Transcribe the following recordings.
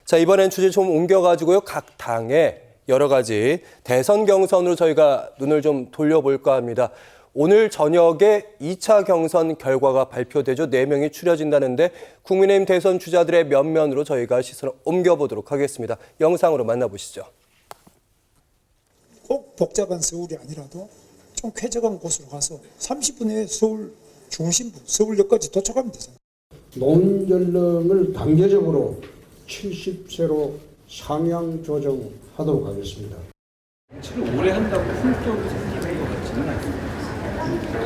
자, 이번엔 주제 좀 옮겨가지고요. 각 당의 여러 가지 대선 경선으로 저희가 눈을 좀 돌려볼까 합니다. 오늘 저녁에 2차 경선 결과가 발표되죠. 4명이 추려진다는데 국민의힘 대선 주자들의 면면으로 저희가 시선을 옮겨보도록 하겠습니다. 영상으로 만나보시죠. 꼭 복잡한 서울이 아니라도 좀 쾌적한 곳으로 가서 30분 내에 서울 중심부, 서울역까지 도착하면 되잖아요. 논연령을 단계적으로 70세로 상향 조정하도록 하겠습니다. 지금 오래 한다고 품격이 생기는 것 같지는 않습니다.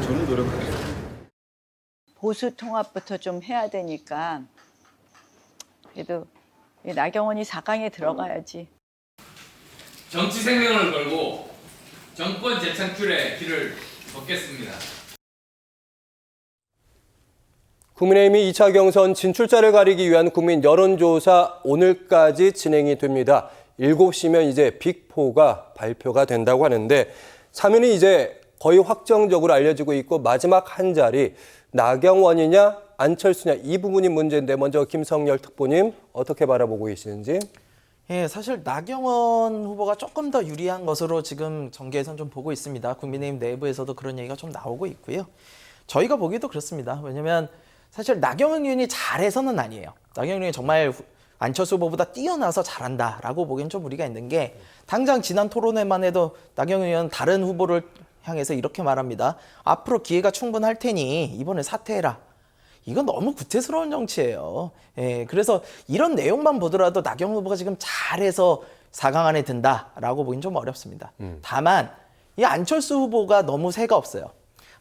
저는 노력하겠습니다. 보수 통합부터 좀 해야 되니까 그래도 나경원이 4강에 들어가야지. 정치 생명을 걸고 정권 재창출의 길을 걷겠습니다. 국민의힘이 2차 경선 진출자를 가리기 위한 국민 여론조사 오늘까지 진행이 됩니다. 7시면 이제 빅4가 발표가 된다고 하는데 3위는 이제 거의 확정적으로 알려지고 있고 마지막 한 자리 나경원이냐 안철수냐 이 부분이 문제인데 먼저 김성열 특보님 어떻게 바라보고 계시는지. 예, 사실 나경원 후보가 조금 더 유리한 것으로 지금 전개에선 좀 보고 있습니다. 국민의힘 내부에서도 그런 얘기가 좀 나오고 있고요. 저희가 보기에도 그렇습니다. 왜냐하면 사실 나경원 의원이 잘해서는 아니에요. 나경원 의원이 정말 안철수 후보보다 뛰어나서 잘한다라고 보기엔 좀 무리가 있는 게 당장 지난 토론회만 해도 나경원 의원 다른 후보를 향해서 이렇게 말합니다. 앞으로 기회가 충분할 테니 이번에 사퇴해라. 이건 너무 구태스러운 정치예요. 예, 그래서 이런 내용만 보더라도 나경원 후보가 지금 잘해서 4강 안에 든다라고 보기는 좀 어렵습니다. 다만 이 안철수 후보가 너무 새가 없어요.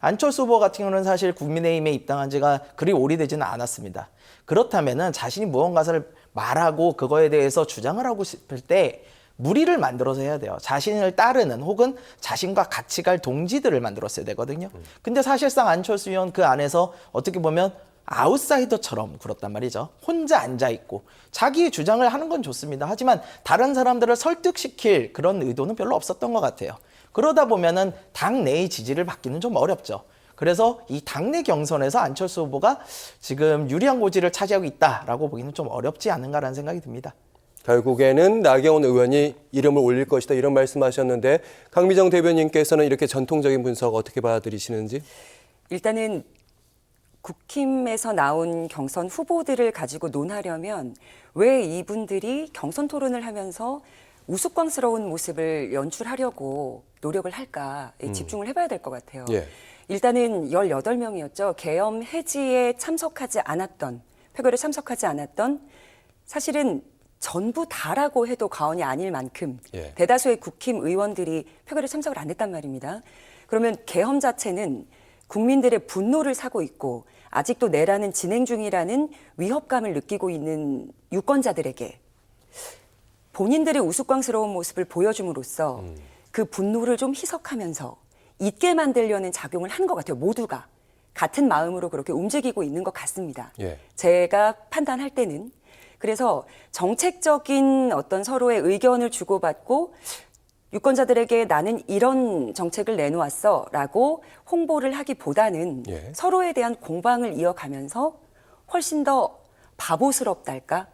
안철수 후보 같은 경우는 사실 국민의힘에 입당한 지가 그리 오래되지는 않았습니다. 그렇다면은 자신이 무언가를 말하고 그거에 대해서 주장을 하고 싶을 때 무리를 만들어서 해야 돼요. 자신을 따르는 혹은 자신과 같이 갈 동지들을 만들었어야 되거든요. 근데 사실상 안철수 의원 그 안에서 어떻게 보면 아웃사이더처럼 굴었단 말이죠. 혼자 앉아있고 자기의 주장을 하는 건 좋습니다. 하지만 다른 사람들을 설득시킬 그런 의도는 별로 없었던 것 같아요. 그러다 보면은 당내의 지지를 받기는 좀 어렵죠. 그래서 이 당내 경선에서 안철수 후보가 지금 유리한 고지를 차지하고 있다라고 보기는 좀 어렵지 않은가라는 생각이 듭니다. 결국에는 나경원 의원이 이름을 올릴 것이다 이런 말씀하셨는데 강미정 대변인께서는 이렇게 전통적인 분석 어떻게 받아들이시는지? 일단은 국힘에서 나온 경선 후보들을 가지고 논하려면 왜 이분들이 경선 토론을 하면서 우스꽝스러운 모습을 연출하려고 노력을 할까 집중을 해봐야 될 것 같아요. 예. 일단은 18명이었죠. 계엄 해지에 참석하지 않았던, 표결에 참석하지 않았던 사실은 전부 다라고 해도 과언이 아닐 만큼 예. 대다수의 국힘 의원들이 표결에 참석을 안 했단 말입니다. 그러면 계엄 자체는 국민들의 분노를 사고 있고 아직도 내란은 진행 중이라는 위협감을 느끼고 있는 유권자들에게 본인들의 우스꽝스러운 모습을 보여줌으로써 그 분노를 좀 희석하면서 잊게 만들려는 작용을 한 것 같아요. 모두가 같은 마음으로 그렇게 움직이고 있는 것 같습니다. 예. 제가 판단할 때는. 그래서 정책적인 어떤 서로의 의견을 주고받고 유권자들에게 나는 이런 정책을 내놓았어 라고 홍보를 하기보다는 예. 서로에 대한 공방을 이어가면서 훨씬 더 바보스럽달까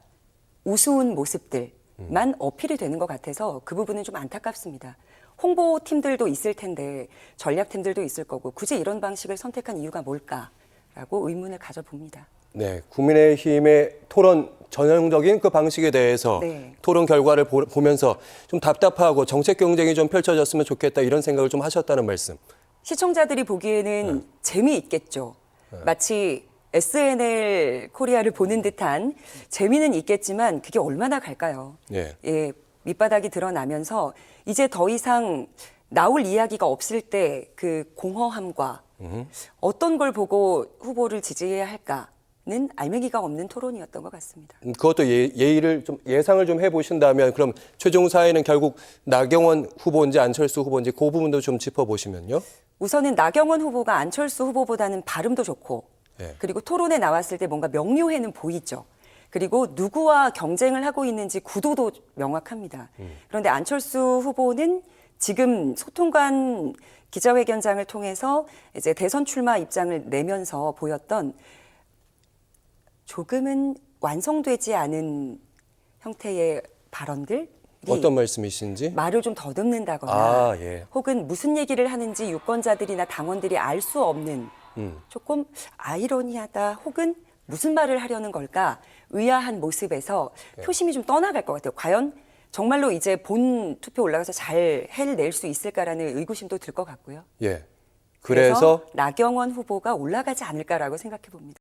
우스운 모습들만 어필이 되는 것 같아서 그 부분은 좀 안타깝습니다. 홍보팀들도 있을 텐데 전략팀들도 있을 거고 굳이 이런 방식을 선택한 이유가 뭘까라고 의문을 가져봅니다. 네, 국민의힘의 토론 전형적인 그 방식에 대해서 네. 토론 결과를 보면서 좀 답답하고 정책 경쟁이 좀 펼쳐졌으면 좋겠다 이런 생각을 좀 하셨다는 말씀. 시청자들이 보기에는 재미있겠죠. 마치 SNL 코리아를 보는 듯한 재미는 있겠지만 그게 얼마나 갈까요? 예. 예, 밑바닥이 드러나면서 이제 더 이상 나올 이야기가 없을 때 그 공허함과 어떤 걸 보고 후보를 지지해야 할까는 알맹이가 없는 토론이었던 것 같습니다. 그것도 예의를 좀 예상을 좀 해보신다면 그럼 최종 사회는 결국 나경원 후보인지 안철수 후보인지 그 부분도 좀 짚어보시면요. 우선은 나경원 후보가 안철수 후보보다는 발음도 좋고 예. 그리고 토론에 나왔을 때 뭔가 명료해는 보이죠. 그리고 누구와 경쟁을 하고 있는지 구도도 명확합니다. 그런데 안철수 후보는 지금 소통관 기자회견장을 통해서 이제 대선 출마 입장을 내면서 보였던 조금은 완성되지 않은 형태의 발언들이 어떤 말씀이신지? 말을 좀 더듬는다거나 아, 예. 혹은 무슨 얘기를 하는지 유권자들이나 당원들이 알 수 없는 조금 아이러니하다 혹은 무슨 말을 하려는 걸까 의아한 모습에서 표심이 좀 떠나갈 것 같아요. 과연 정말로 이제 본 투표 올라가서 잘 해낼 수 있을까라는 의구심도 들 것 같고요. 예. 그래서 나경원 후보가 올라가지 않을까라고 생각해 봅니다.